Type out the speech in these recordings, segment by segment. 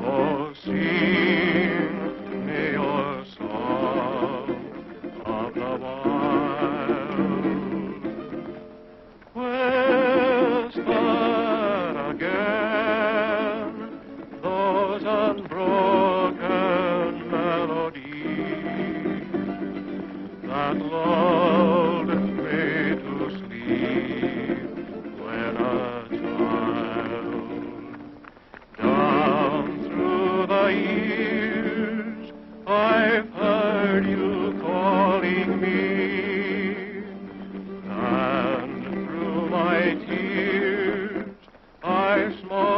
Oh, sing me your song of the wild. Whisper again those unbroken melodies that lulled me to sleep when a child. Down through the years I've heard you calling me, and through my tears I smiled.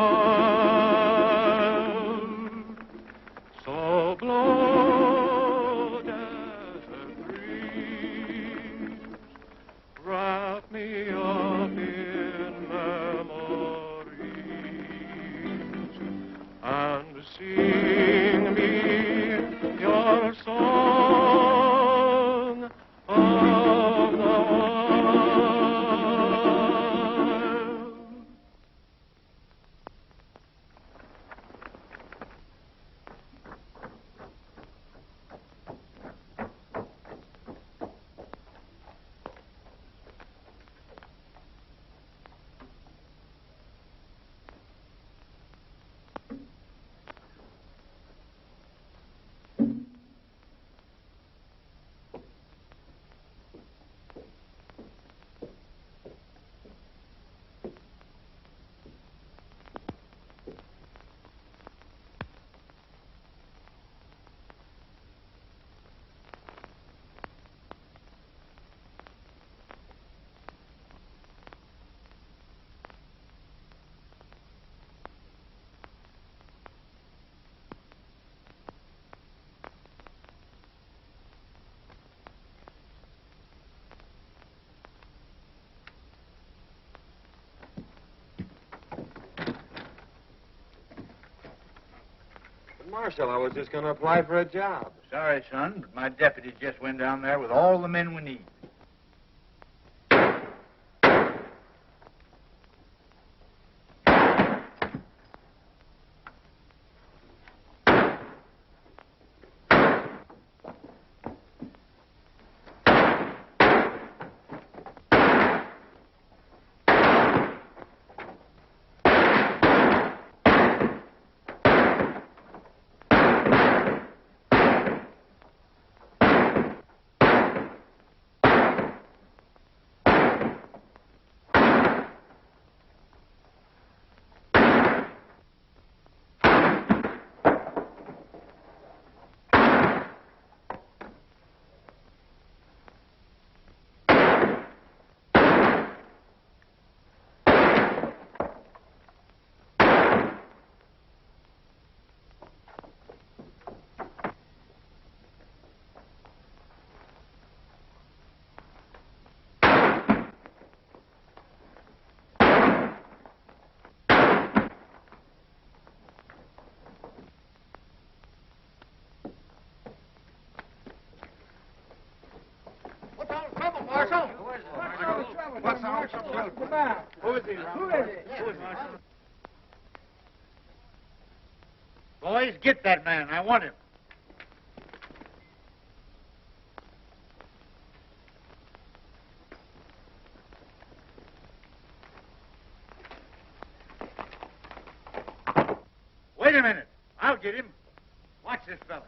So blow, desert breeze, wrap me up in memories, and sing me your song of the wild. Marshal, I was just going to apply for a job. Sorry, son, but my deputy just went down there with all the men we need. Marshal? What's the trouble? Who is he, Marshal? Boys, get that man. I want him. Wait a minute. I'll get him. Watch this fella.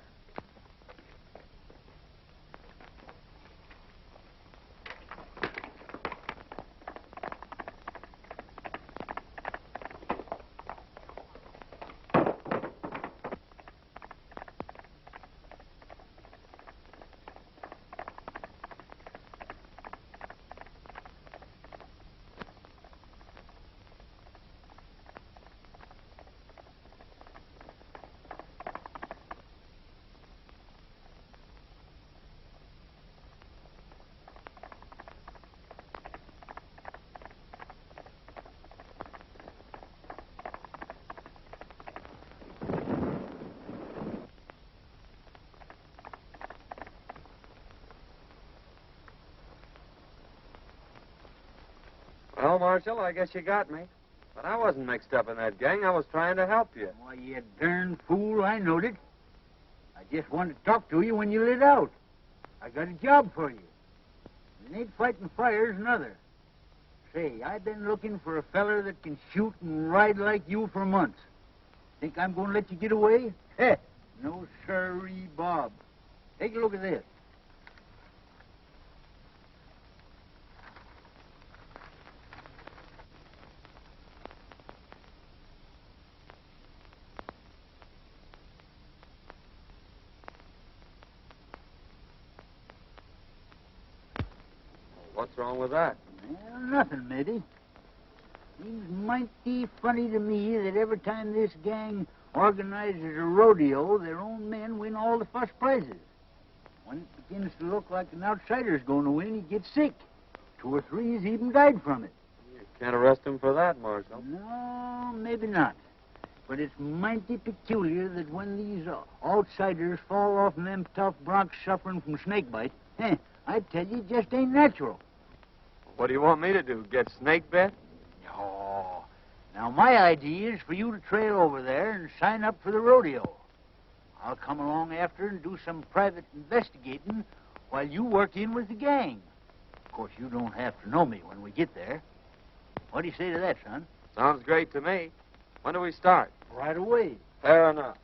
Well, Marshal, I guess you got me. But I wasn't mixed up in that gang. I was trying to help you. Why, you darn fool, I knowed it. I just wanted to talk to you when you lit out. I got a job for you. It ain't fighting fires, nother. Say, I've been looking for a feller that can shoot and ride like you for months. Think I'm going to let you get away? Heh, no sirree, Bob. Take a look at this. What's wrong with that? Well, nothing, maybe. Seems mighty funny to me that every time this gang organizes a rodeo, their own men win all the first prizes. When it begins to look like an outsider's going to win, he gets sick. 2 or 3 has even died from it. You can't arrest him for that, Marshal. No, maybe not. But it's mighty peculiar that when these outsiders fall off them tough broncs suffering from snakebite, I tell you, it just ain't natural. What do you want me to do, get snake bit? Oh, now my idea is for you to trail over there and sign up for the rodeo. I'll come along after and do some private investigating while you work in with the gang. Of course, you don't have to know me when we get there. What do you say to that, son? Sounds great to me. When do we start? Right away. Fair enough.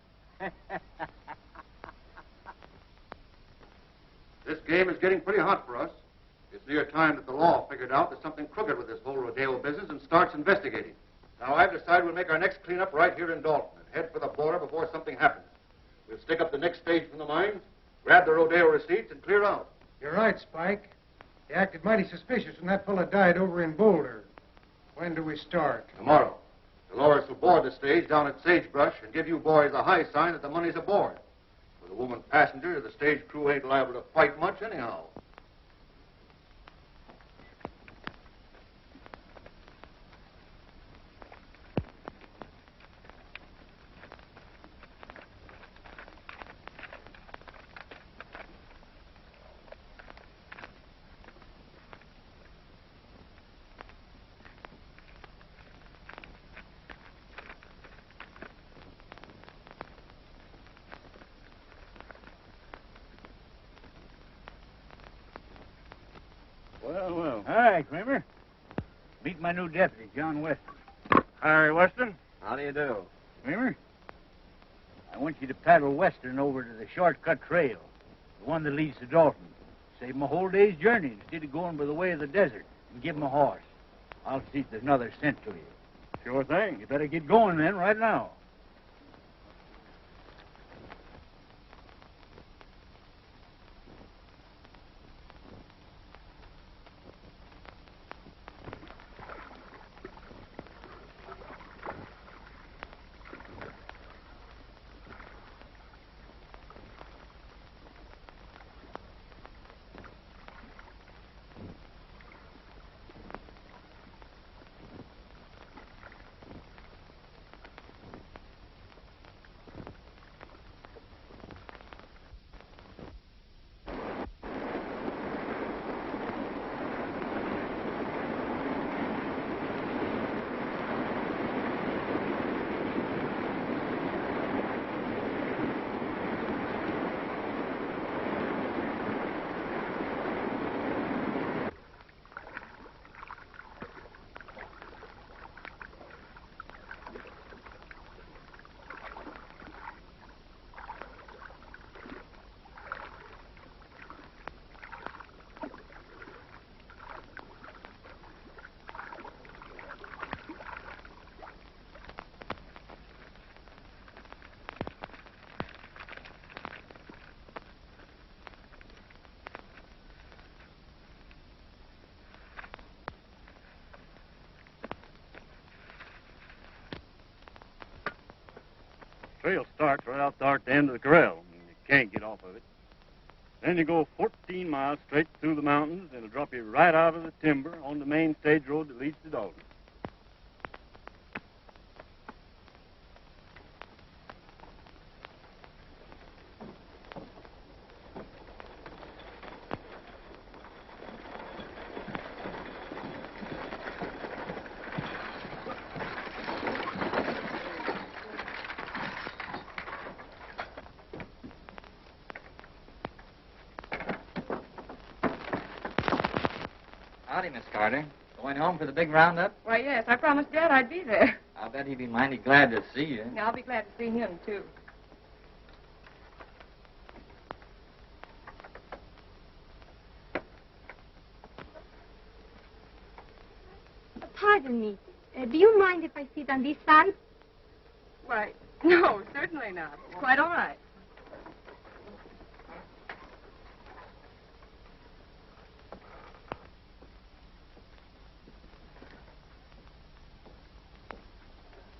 This game is getting pretty hot for us. It's near time that the law figured out there's something crooked with this whole rodeo business and starts investigating. Now, I've decided we'll make our next cleanup right here in Dalton and head for the border before something happens. We'll stick up the next stage from the mines, grab the rodeo receipts, and clear out. You're right, Spike. He acted mighty suspicious when that fella died over in Boulder. When do we start? Tomorrow. Dolores will board the stage down at Sagebrush and give you boys a high sign that the money's aboard. With a woman passenger, the stage crew ain't liable to fight much anyhow. Well. Hi, Kramer. Meet my new deputy, John Western. Harry Western? How do you do? Kramer, I want you to paddle Western over to the shortcut trail, the one that leads to Dalton. Save him a whole day's journey instead of going by the way of the desert, and give him a horse. I'll see if there's another sent to you. Sure thing. You better get going then, right now. Trail starts right out there at the end of the corral. You can't get off of it. Then you go 14 miles straight through the mountains, and it'll drop you right out of the timber on the main stage road that leads to Dalton. Howdy, Miss Carter. Going home for the big roundup? Why, yes, I promised Dad I'd be there. I'll bet he'd be mighty glad to see you. Yeah, I'll be glad to see him, too. Pardon me. Do you mind if I sit on this side? Why, no, certainly not. It's quite all right.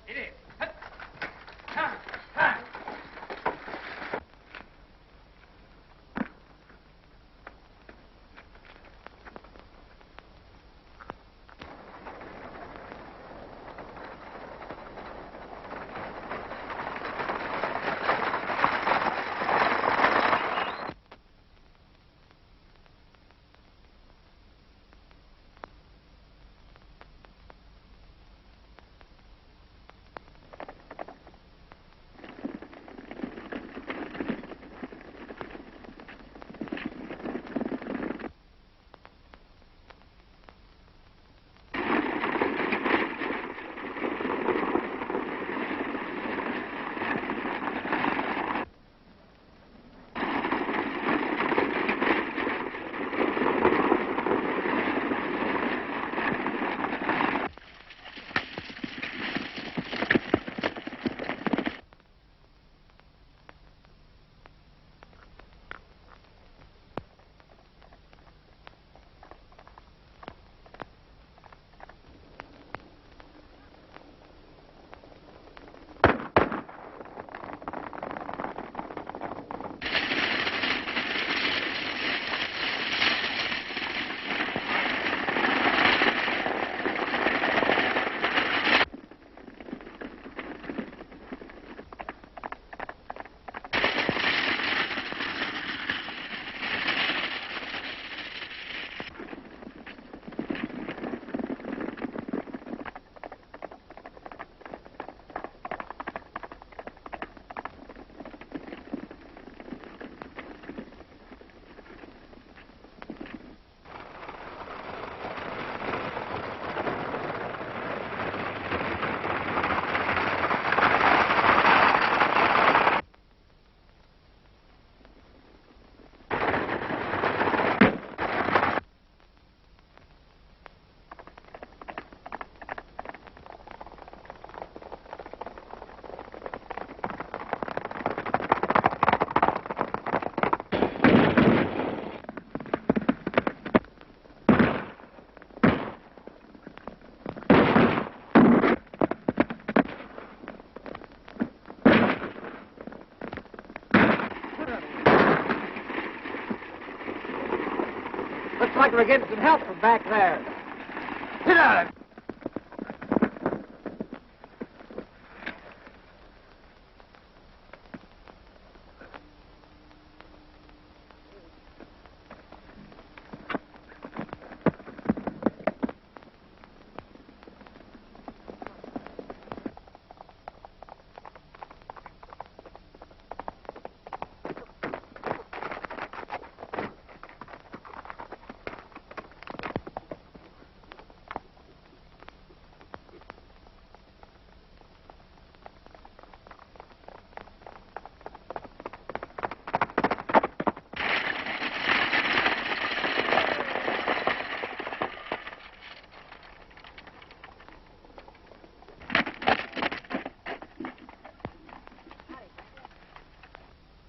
It is. Looks like we're getting some help from back there. Get out of it.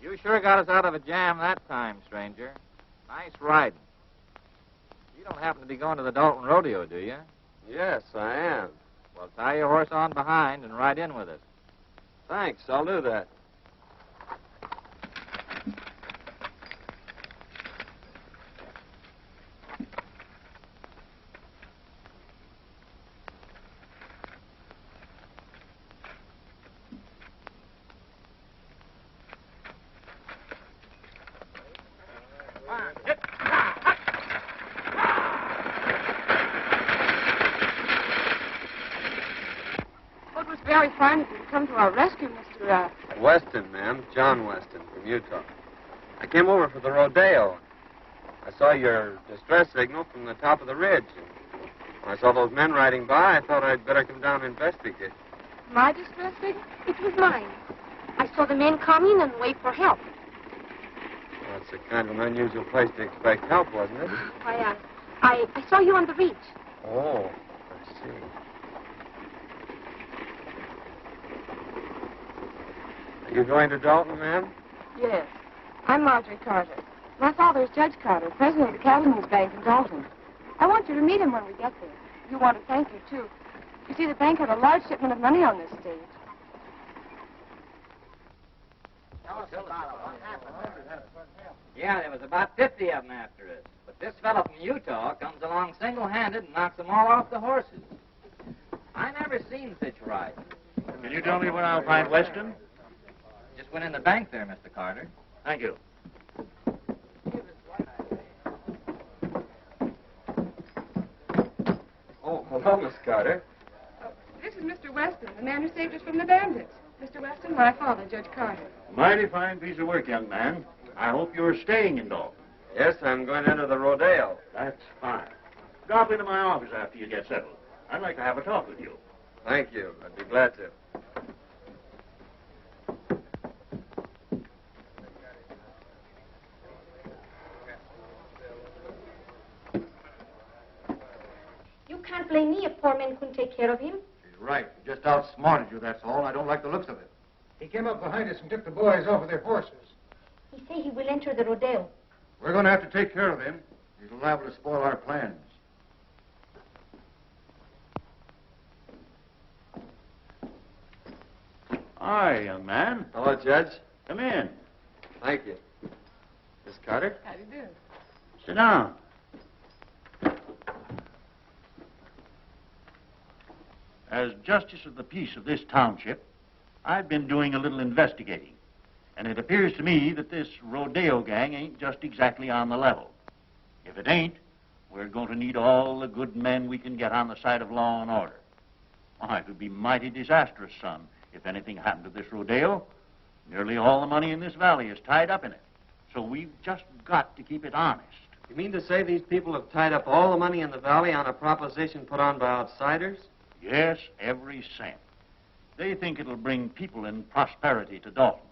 You sure got us out of a jam that time, stranger. Nice riding. You don't happen to be going to the Dalton Rodeo, do you? Yes, I am. Well, tie your horse on behind and ride in with us. Thanks, I'll do that. Well, it was very fine of you to come to our rescue, Mr. Weston, ma'am. John Weston from Utah. I came over for the rodeo. I saw your distress signal from the top of the ridge. When I saw those men riding by, I thought I'd better come down and investigate. My distress signal? It was mine. I saw the men coming and wait for help. Well, it's a kind of an unusual place to expect help, wasn't it? I saw you on the reach. Oh, I see. Are you going to Dalton, ma'am? Yes. I'm Marjorie Carter. My father is Judge Carter, president of the Cattlemen's Bank in Dalton. I want you to meet him when we get there. You want to thank you, too. You see, the bank had a large shipment of money on this stage. Yeah, there was about 50 of them after us. But this fellow from Utah comes along single-handed and knocks them all off the horses. I never seen such riding. Can you tell me where I'll find Weston? Just went in the bank there, Mr. Carter. Thank you. Oh, hello, Miss Carter. This is Mr. Weston, the man who saved us from the bandits. Mr. Weston, my father, Judge Carter. Mighty fine piece of work, young man. I hope you're staying in Dalton. Yes, I'm going into the rodeo. That's fine. Drop into my office after you get settled. I'd like to have a talk with you. Thank you. I'd be glad to. You can't blame me if poor men couldn't take care of him. She's right. He just outsmarted you, that's all. I don't like the looks of it. He came up behind us and took the boys off of their horses. He say he will enter the rodeo. We're going to have to take care of him. He's liable to spoil our plans. Hi, young man. Hello, Judge. Come in. Thank you. Miss Carter? How do you do? Sit down. As Justice of the Peace of this township, I've been doing a little investigating. And it appears to me that this rodeo gang ain't just exactly on the level. If it ain't, we're going to need all the good men we can get on the side of law and order. Why, it would be mighty disastrous, son, if anything happened to this rodeo. Nearly all the money in this valley is tied up in it. So we've just got to keep it honest. You mean to say these people have tied up all the money in the valley on a proposition put on by outsiders? Yes, every cent. They think it'll bring people and prosperity to Dalton,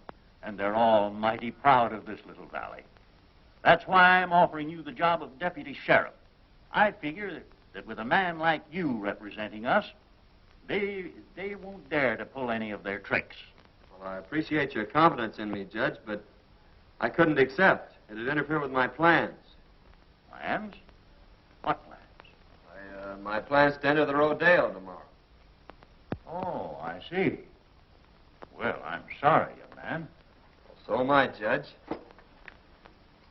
and they're all mighty proud of this little valley. That's why I'm offering you the job of deputy sheriff. I figure that with a man like you representing us, they won't dare to pull any of their tricks. Well, I appreciate your confidence in me, Judge, but I couldn't accept. It'd interfere with my plans. Plans? What plans? My plans to enter the rodeo tomorrow. Oh, I see. Well, I'm sorry, young man. So am I, Judge.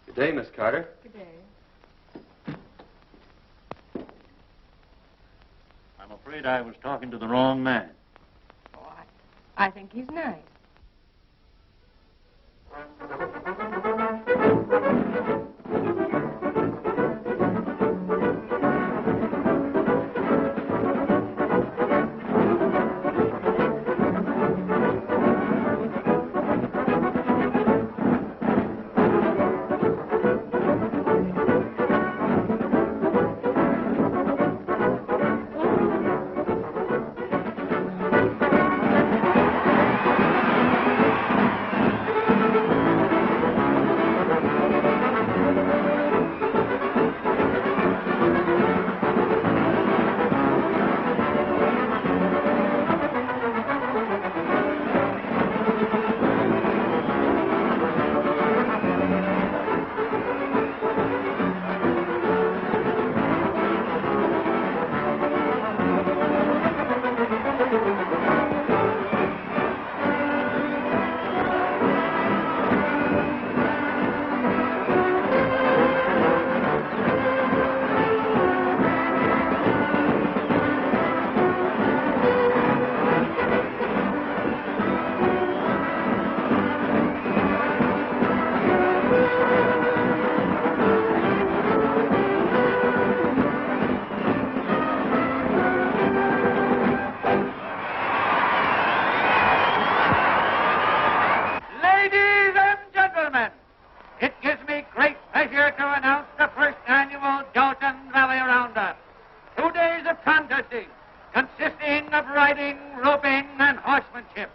Good day, Miss Carter. Good day. I'm afraid I was talking to the wrong man. Oh, I think he's nice. of riding, roping, and horsemanship,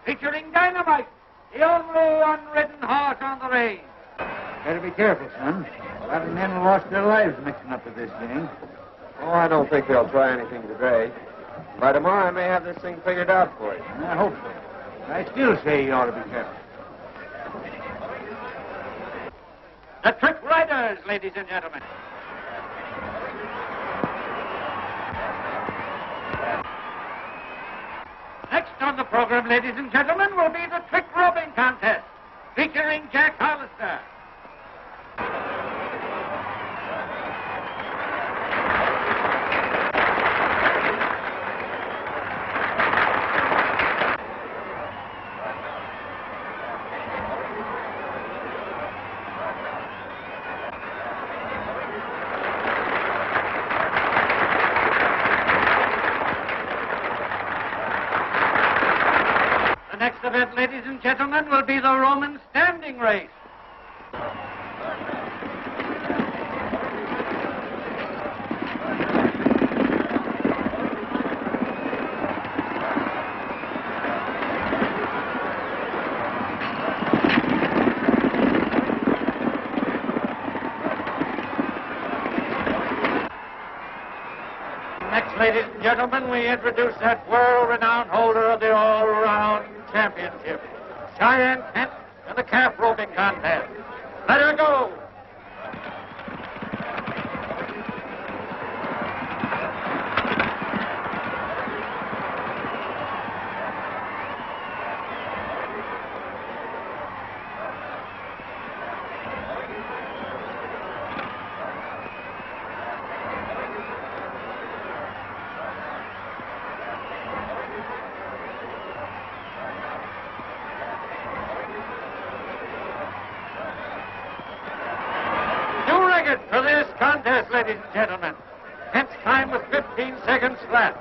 featuring Dynamite, the only unridden horse on the range. Better be careful, son. A lot of men have lost their lives mixing up with this gang. Oh, I don't think they'll try anything today. By tomorrow, I may have this thing figured out for you. I hope so. I still say you ought to be careful. The Trick Riders, ladies and gentlemen. Next on the program, ladies and gentlemen, will be the Trick Roping Contest, featuring Jack Hollister. The next event, ladies and gentlemen, will be the Roman standing race. Next, ladies and gentlemen, we introduce that world-renowned holder of the all-round championship, Cheyenne Kent, in the calf roping contest. Let her go! For this contest, ladies and gentlemen. Kent's time was 15 seconds flat.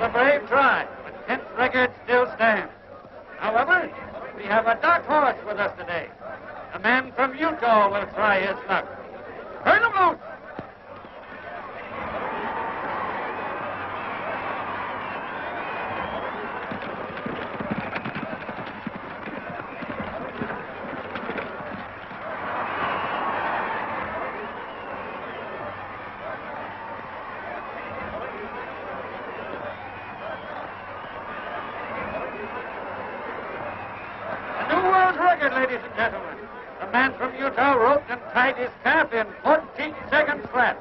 A brave try, but Kent's record still stands. However, we have a dark horse with us today. A man from Utah will try his luck. Turn him loose! Ladies and gentlemen, the man from Utah roped and tied his calf in 14 seconds flat.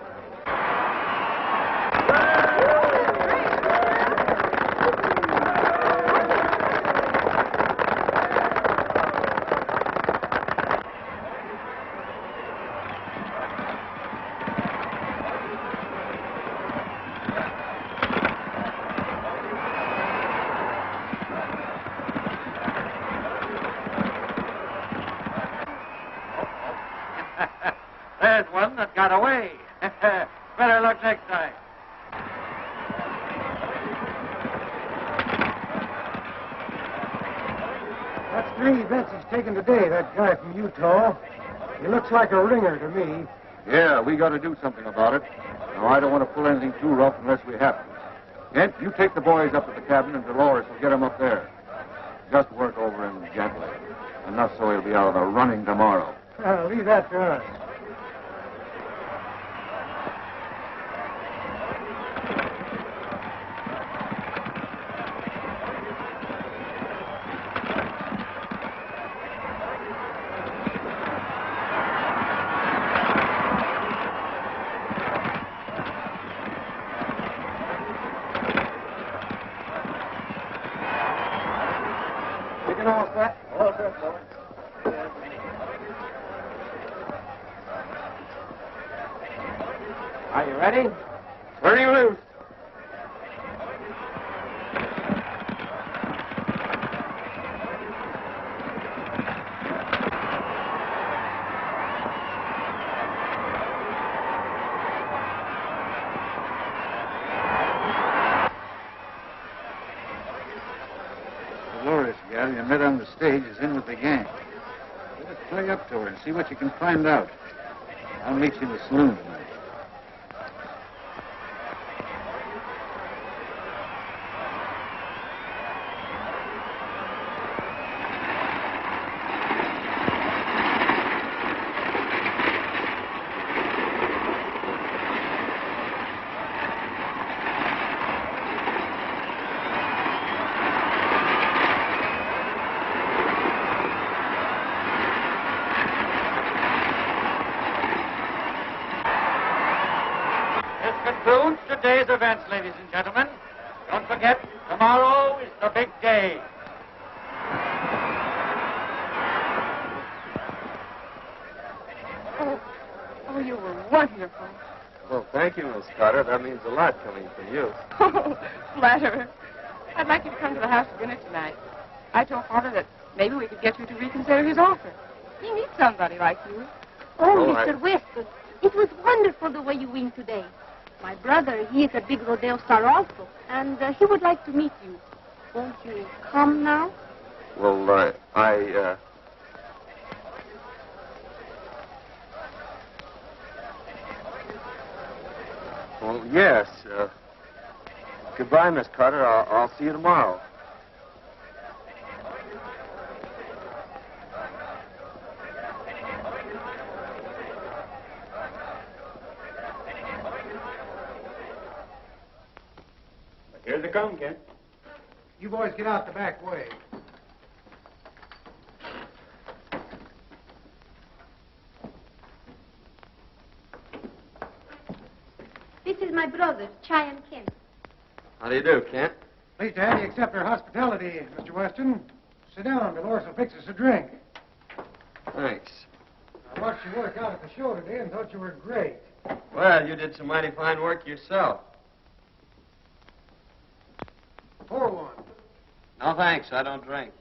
There's one that got away. Better luck next time. That's three bets he's taken today, that guy from Utah. He looks like a ringer to me. Yeah, we got to do something about it. Now, I don't want to pull anything too rough unless we have to. Kent, you take the boys up to the cabin, and Dolores will get them up there. Just work over him gently. Enough so he'll be out of the running tomorrow. Leave that to us. All set? All set, boy. Are you ready? Turning loose. Dolores, gal, you met on the stage, is in with the gang. Better play up to her and see what you can find out. I'll meet you in the saloon tonight. Concludes today's events, ladies and gentlemen. Don't forget, tomorrow is the big day. Oh, you were wonderful. Well, thank you, Miss Carter. That means a lot coming from you. Oh, flatterer. I'd like you to come to the house for dinner tonight. I told Father that maybe we could get you to reconsider his offer. He needs somebody like you. Oh, Mr. Weston, it was wonderful the way you win today. My brother, he is a big rodeo star also, and he would like to meet you. Won't you come now? Well, Well, yes. Goodbye, Miss Carter. I'll see you tomorrow. Here they come, Kent. You boys get out the back way. This is my brother, Cheyenne Kent. How do you do, Kent? Pleased to have you accept our hospitality, Mr. Weston. Sit down. Dolores will fix us a drink. Thanks. I watched you work out at the show today and thought you were great. Well, you did some mighty fine work yourself. Pour one. No, thanks. I don't drink.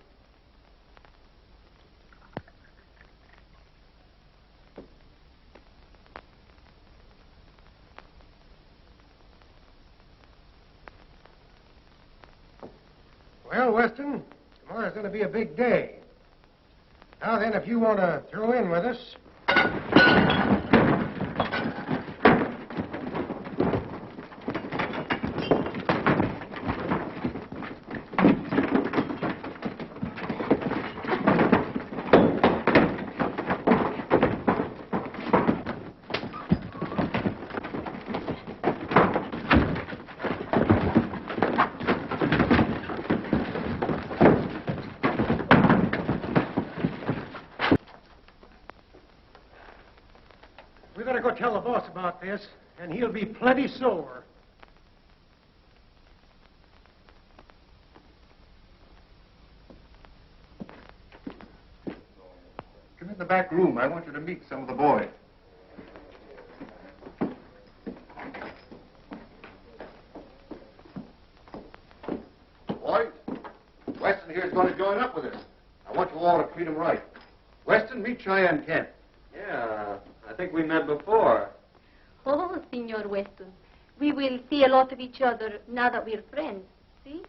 Well, Weston, tomorrow's going to be a big day. Now then, if you want to throw in with us... We better go tell the boss about this, and he'll be plenty sore. Come in the back room. I want you to meet some of the boys. Boys, Weston here is going to join up with us. I want you all to treat him right. Weston, meet Cheyenne Kent. Yeah, I think we met before. Oh, Senor Weston, we will see a lot of each other now that we're friends, see?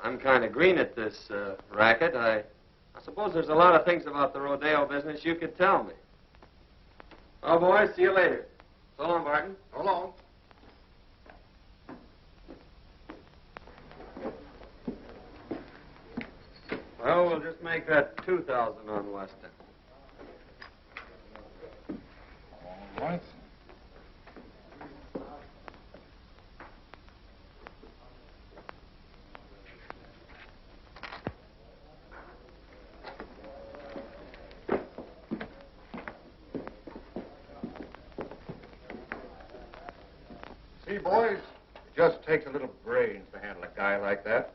I'm kind of green at this racket. I suppose there's a lot of things about the rodeo business you could tell me. Well, boys, see you later. So long, Barton. So long. Well, we'll just make that 2,000 on Weston. All right. See, boys, it just takes a little brains to handle a guy like that.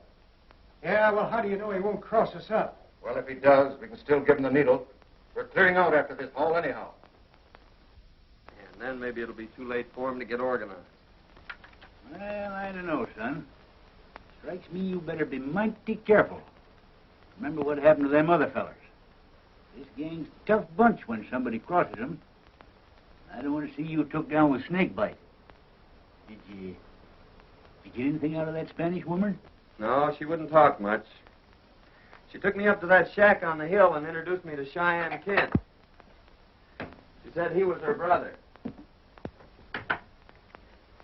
Yeah, well, how do you know he won't cross us up? Well, if he does, we can still give him the needle. We're clearing out after this haul anyhow. And then maybe it'll be too late for him to get organized. Well, I don't know, son. Strikes me you better be mighty careful. Remember what happened to them other fellers. This gang's a tough bunch when somebody crosses them. I don't want to see you took down with snakebite. Did you get anything out of that Spanish woman? No, she wouldn't talk much. She took me up to that shack on the hill and introduced me to Cheyenne Kent. She said he was her brother.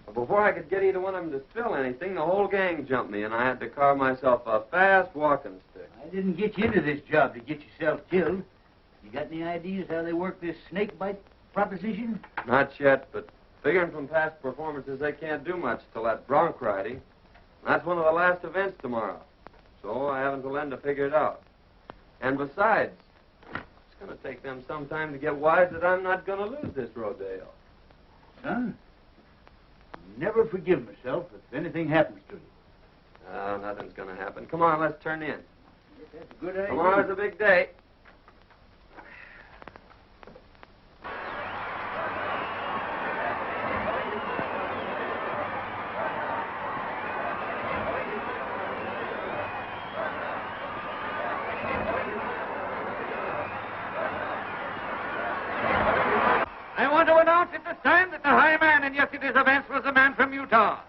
But before I could get either one of them to spill anything, the whole gang jumped me, and I had to carve myself a fast walking stick. I didn't get you into this job to get yourself killed. You got any ideas how they work this snakebite proposition? Not yet, but figuring from past performances, they can't do much till that bronc riding. That's one of the last events tomorrow. So I haven't till then to figure it out. And besides, it's going to take them some time to get wise that I'm not going to lose this rodeo. Son, I'll never forgive myself if anything happens to you. Nothing's going to happen. Come on, let's turn in. That's a good idea. Tomorrow's a big day. I want to announce at this time that the high man in yesterday's events was a man from Utah.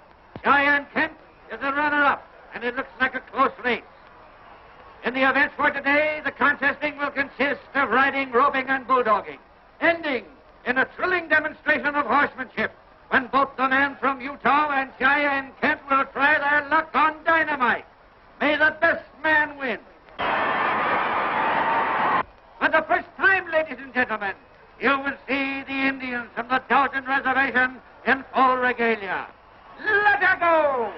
Cheyenne Kent is the runner-up, and it looks like a close race. In the events for today, the contesting will consist of riding, roping, and bulldogging, ending in a thrilling demonstration of horsemanship when both the man from Utah and Cheyenne Kent will try their luck on dynamite. May the best man win. For the first time, ladies and gentlemen, you will see the Indians from the Dalton Reservation in full regalia. Let her go!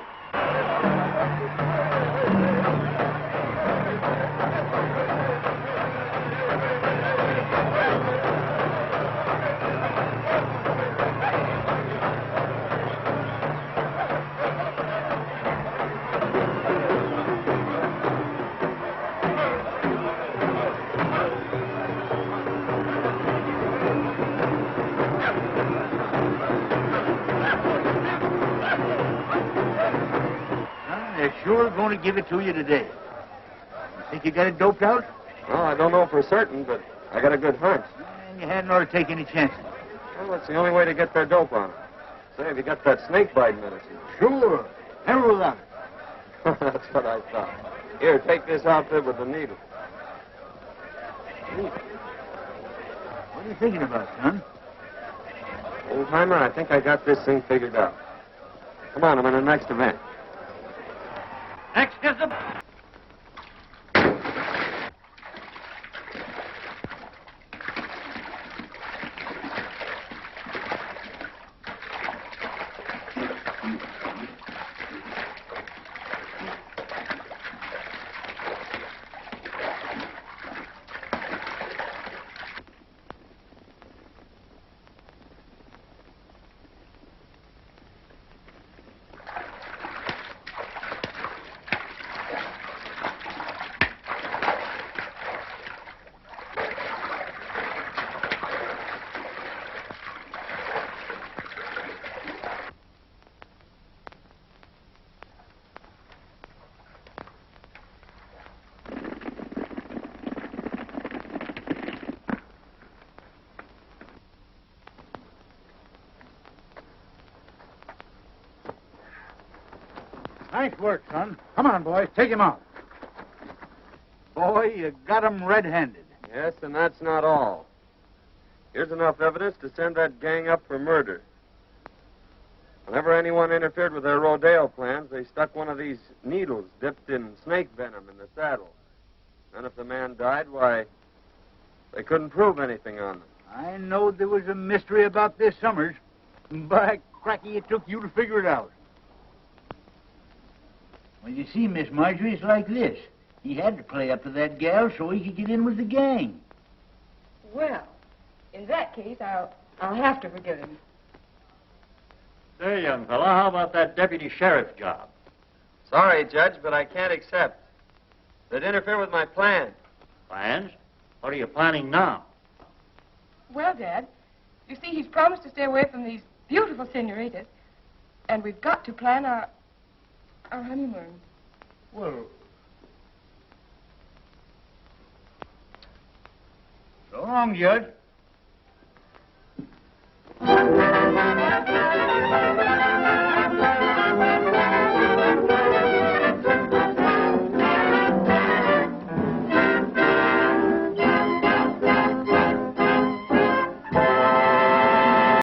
They're sure going to give it to you today. You think you got it doped out? Well, I don't know for certain, but I got a good hunch. And you hadn't ought to take any chances. Well, that's the only way to get their dope on it. Say, have you got that snake bite medicine? Sure. Never without it. That's what I thought. Here, take this outfit with the needle. What are you thinking about, son? Old timer, I think I got this thing figured out. Come on, I'm in the next event. Next is the... Nice work, son. Come on, boys. Take him out. Boy, you got him red-handed. Yes, and that's not all. Here's enough evidence to send that gang up for murder. Whenever anyone interfered with their rodeo plans, they stuck one of these needles dipped in snake venom in the saddle. And if the man died, why, they couldn't prove anything on them. I know there was a mystery about this, Summers. By cracky, it took you to figure it out. Well, you see, Miss Marjorie, it's like this. He had to play up to that gal so he could get in with the gang. Well, in that case, I'll have to forgive him. Say, young fella, how about that deputy sheriff's job? Sorry, Judge, but I can't accept. They'd interfere with my plan. Plans? What are you planning now? Well, Dad, You see, he's promised to stay away from these beautiful senoritas, and we've got to plan our honeymoon. Well, so long, Judge.